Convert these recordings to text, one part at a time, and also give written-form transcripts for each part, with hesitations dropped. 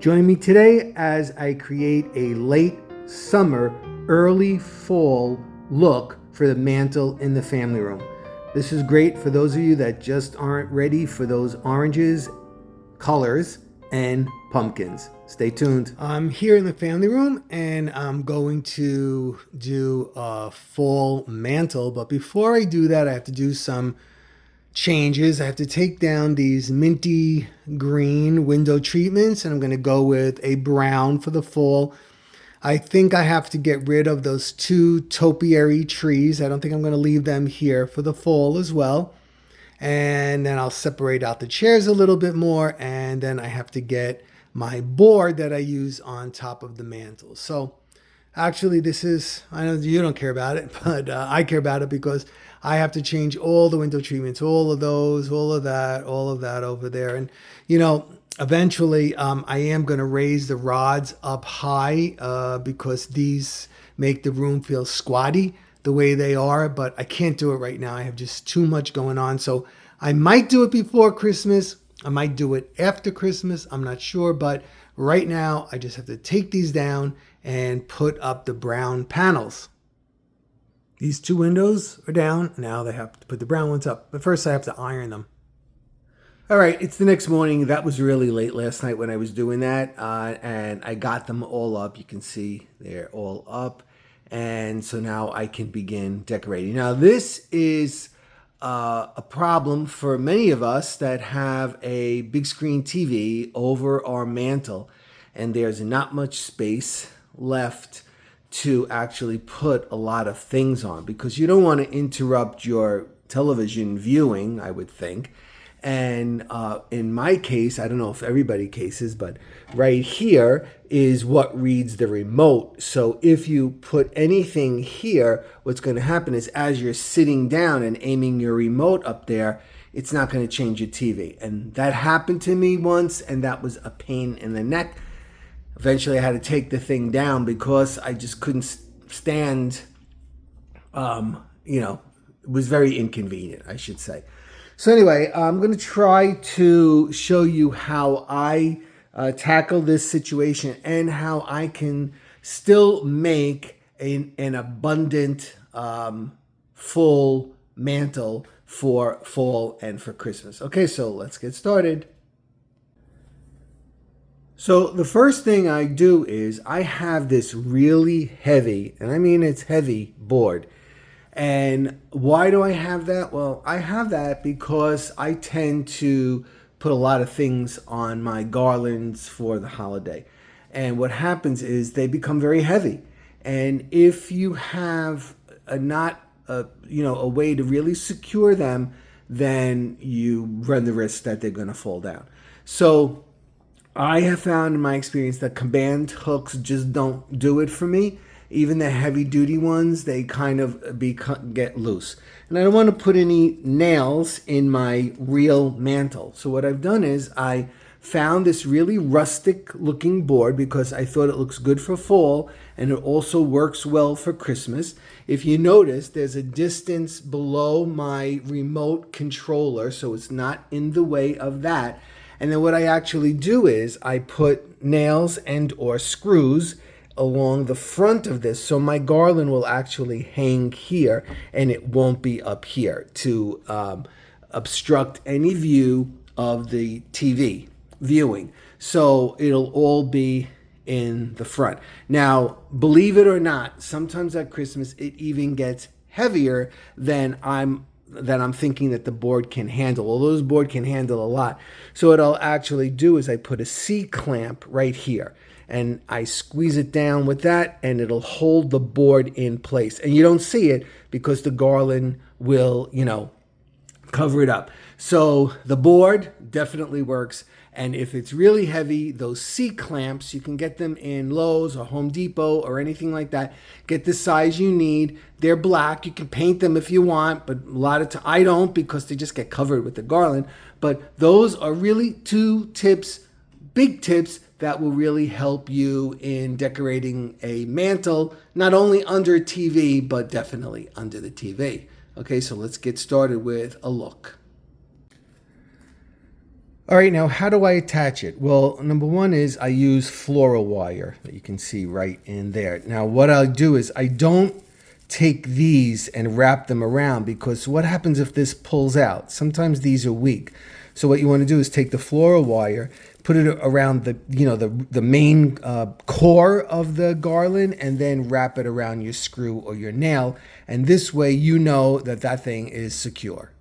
Join me today as I create a late summer, early fall look for the mantle in the family room. This is great for those of you that just aren't ready for those oranges, colors, and pumpkins. Stay tuned. I'm here in the family room and I'm going to do a fall mantle. But before I do that, I have to do some changes. I have to take down these minty green window treatments and I'm going to go with a brown for the fall. I think I have to get rid of those two topiary trees. I don't think I'm going to leave them here for the fall as well. And then I'll separate out the chairs a little bit more, and then I have to get my board that I use on top of the mantle. So actually this is, I know you don't care about it, but I care about it because I have to change all the window treatments, all of those, all of that over there. And eventually I am going to raise the rods up high because these make the room feel squatty the way they are, but I can't do it right now. I have just too much going on. So I might do it before Christmas. I might do it after Christmas. I'm not sure, but right now I just have to take these down and put up the brown panels. These two windows are down. Now they have to put the brown ones up, but first I have to iron them. All right, it's the next morning. That was really late last night when I was doing that, and I got them all up. You can see they're all up. And so now I can begin decorating. Now this is a problem for many of us that have a big screen TV over our mantle, and there's not much space left to actually put a lot of things on because you don't want to interrupt your television viewing, I would think. And in my case, I don't know if everybody cases, but right here is what reads the remote. So if you put anything here, what's going to happen is as you're sitting down and aiming your remote up there, it's not going to change your TV. And that happened to me once, and that was a pain in the neck. Eventually, I had to take the thing down because I just couldn't stand, it was very inconvenient, I should say. So anyway, I'm going to try to show you how I tackle this situation and how I can still make an abundant full mantle for fall and for Christmas. Okay, so let's get started. So the first thing I do is I have this really heavy, and I mean it's heavy, board. And why do I have that? Well, I have that because I tend to put a lot of things on my garlands for the holiday. And what happens is they become very heavy. And if you have a way to really secure them, then you run the risk that they're going to fall down. So I have found in my experience that command hooks just don't do it for me. Even the heavy duty ones, they kind of get loose. And I don't want to put any nails in my real mantle. So what I've done is I found this really rustic looking board because I thought it looks good for fall and it also works well for Christmas. If you notice, there's a distance below my remote controller, so it's not in the way of that. And then what I actually do is I put nails and or screws along the front of this, so my garland will actually hang here and it won't be up here to obstruct any view of the TV viewing. So it'll all be in the front. Now, believe it or not, sometimes at Christmas it even gets heavier than I'm thinking that the board can handle. Although this board can handle a lot. So what I'll actually do is I put a C-clamp right here. And I squeeze it down with that and it'll hold the board in place. And you don't see it because the garland will, cover it up. So the board definitely works. And if it's really heavy, those C-clamps, you can get them in Lowe's or Home Depot or anything like that. Get the size you need. They're black. You can paint them if you want, but a lot of times I don't because they just get covered with the garland. But those are really two tips, big tips that will really help you in decorating a mantle, not only under a TV, but definitely under the TV. Okay, so let's get started with a look. All right, now how do I attach it? Well, number one is I use floral wire that you can see right in there. Now what I'll do is I don't take these and wrap them around, because what happens if this pulls out? Sometimes these are weak. So what you want to do is take the floral wire, put it around the main core of the garland, and then wrap it around your screw or your nail. And this way you know that that thing is secure.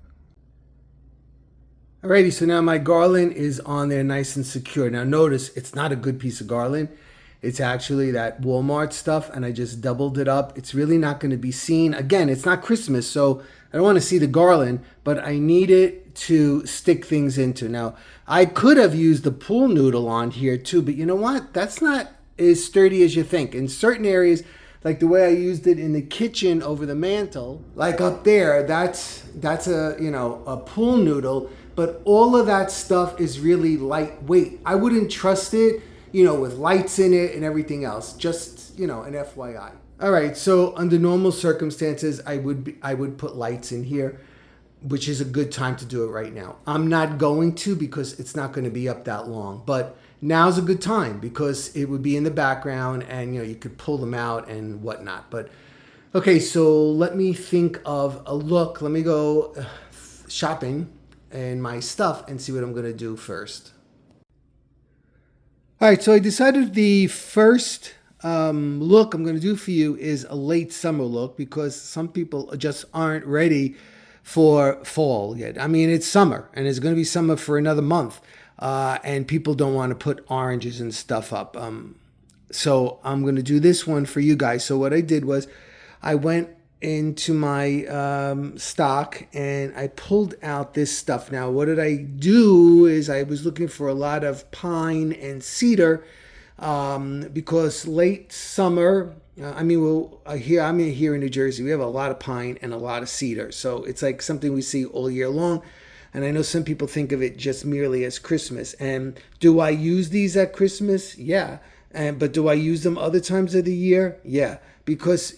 Alrighty, so now my garland is on there nice and secure. Now notice it's not a good piece of garland. It's actually that Walmart stuff, and I just doubled it up. It's really not going to be seen. Again, it's not Christmas, so I don't want to see the garland, but I need it to stick things into. Now, I could have used the pool noodle on here too, but you know what? That's not as sturdy as you think. In certain areas, like the way I used it in the kitchen over the mantle, like up there, that's a pool noodle. But all of that stuff is really lightweight. I wouldn't trust it, with lights in it and everything else. Just, an FYI. All right, so under normal circumstances, I would put lights in here, which is a good time to do it right now. I'm not going to, because it's not going to be up that long. But now's a good time because it would be in the background, and you could pull them out and whatnot. But okay, so let me think of a look. Let me go shopping and my stuff and see what I'm going to do first. All right, so I decided the first look I'm going to do for you is a late summer look, because some people just aren't ready for fall yet. I mean, it's summer, and it's going to be summer for another month, and people don't want to put oranges and stuff up. So I'm going to do this one for you guys. So what I did was I went into my stock and I pulled out this stuff. Now what did I do is I was looking for a lot of pine and cedar, because late summer, I'm here in New Jersey, we have a lot of pine and a lot of cedar, so it's like something we see all year long. And I know some people think of it just merely as Christmas. And do I use these at Christmas? Yeah. But do I use them other times of the year? Yeah. Because,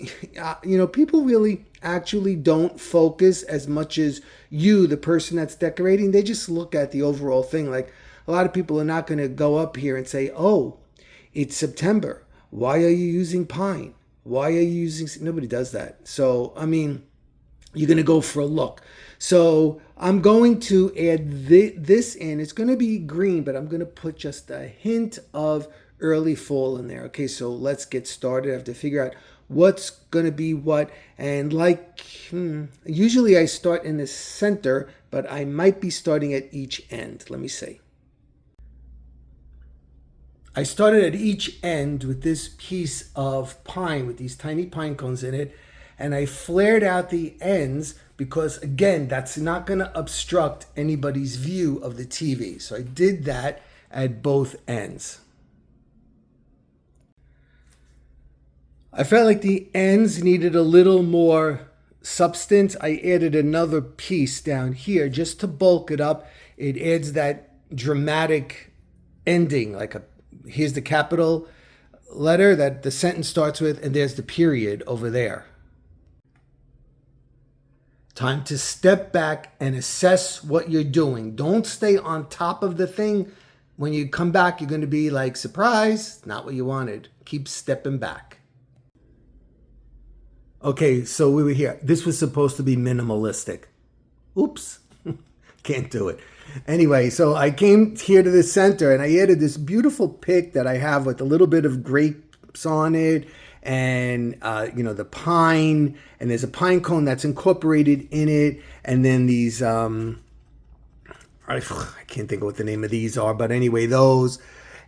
people really actually don't focus as much as you, the person that's decorating. They just look at the overall thing. Like, a lot of people are not going to go up here and say, oh, it's September. Why are you using pine? Why are you using... Nobody does that. So, you're going to go for a look. So I'm going to add this in. It's going to be green, but I'm going to put just a hint of early fall in there. Okay, so let's get started. I have to figure out what's going to be what. And usually I start in the center, but I might be starting at each end. Let me see. I started at each end with this piece of pine with these tiny pine cones in it, and I flared out the ends because, again, that's not going to obstruct anybody's view of the TV. So I did that at both ends. I felt like the ends needed a little more substance. I added another piece down here just to bulk it up. It adds that dramatic ending, here's the capital letter that the sentence starts with, and there's the period over there. Time to step back and assess what you're doing. Don't stay on top of the thing. When you come back, you're going to be like, surprise, not what you wanted. Keep stepping back. Okay, so we were here. This was supposed to be minimalistic. Oops, can't do it. Anyway, so I came here to the center and I added this beautiful pick that I have with a little bit of grapes on it, and the pine, and there's a pine cone that's incorporated in it, and then these I can't think of what the name of these are, but anyway, those.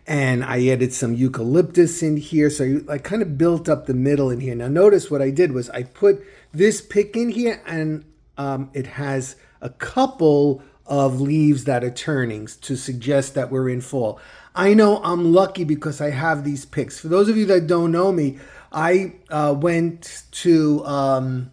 And I added some eucalyptus in here. So I kind of built up the middle in here. Now notice what I did was I put this pick in here, and it has a couple of leaves that are turning to suggest that we're in fall. I know I'm lucky because I have these picks. For those of you that don't know me, I went to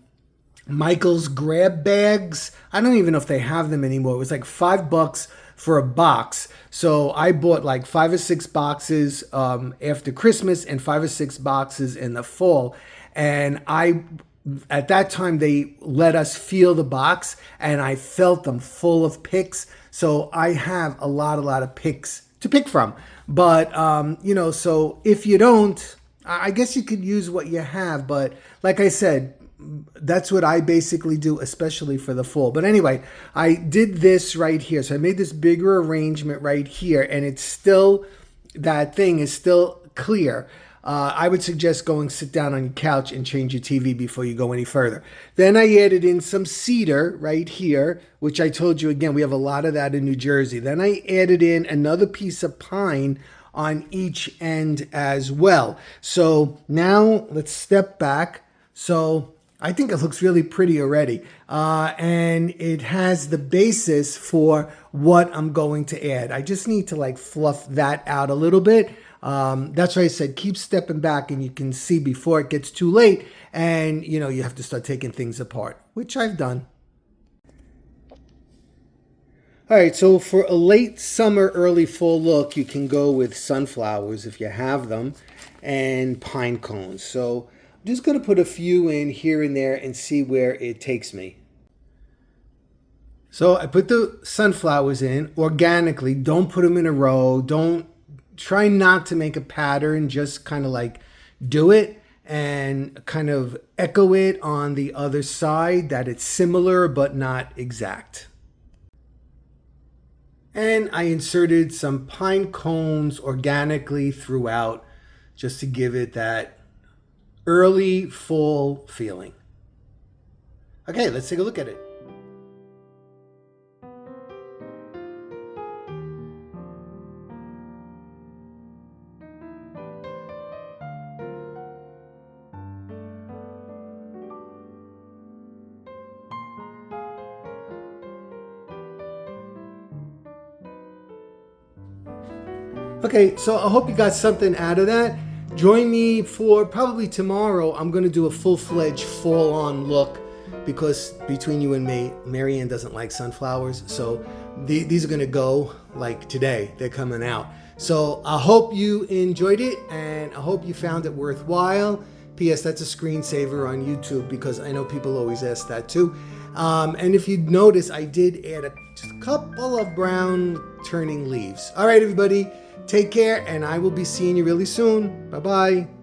Michael's Grab Bags. I don't even know if they have them anymore. It was like $5 for a box. So I bought like 5 or 6 boxes after Christmas and 5 or 6 boxes in the fall. And I at that time they let us feel the box, and I felt them full of picks. So I have a lot of picks to pick from. But so if you don't, I guess you could use what you have. But like I said, that's what I basically do, especially for the fall. But anyway, I did this right here. So I made this bigger arrangement right here, and it's still, that thing is still clear. I would suggest going sit down on your couch and change your TV before you go any further. Then I added in some cedar right here, which I told you again, we have a lot of that in New Jersey. Then I added in another piece of pine on each end as well. So now let's step back. So I think it looks really pretty already. And it has the basis for what I'm going to add. I just need to like fluff that out a little bit. That's why I said keep stepping back, and you can see before it gets too late and you have to start taking things apart, which I've done. All right, so for a late summer, early fall look, you can go with sunflowers if you have them, and pine cones. So I'm just going to put a few in here and there and see where it takes me. So I put the sunflowers in organically. Don't put them in a row. Try not to make a pattern. Just kind of like do it and kind of echo it on the other side, that it's similar but not exact. And I inserted some pine cones organically throughout, just to give it that early fall feeling. Okay, let's take a look at it. Okay, so I hope you got something out of that. Join me for probably tomorrow. I'm going to do a full-fledged fall-on look, because between you and me, Marianne doesn't like sunflowers. So these are going to go like today. They're coming out. So I hope you enjoyed it, and I hope you found it worthwhile. P.S. That's a screensaver on YouTube, because I know people always ask that too. And if you notice, I did add just a couple of brown turning leaves. All right, everybody. Take care, and I will be seeing you really soon. Bye-bye.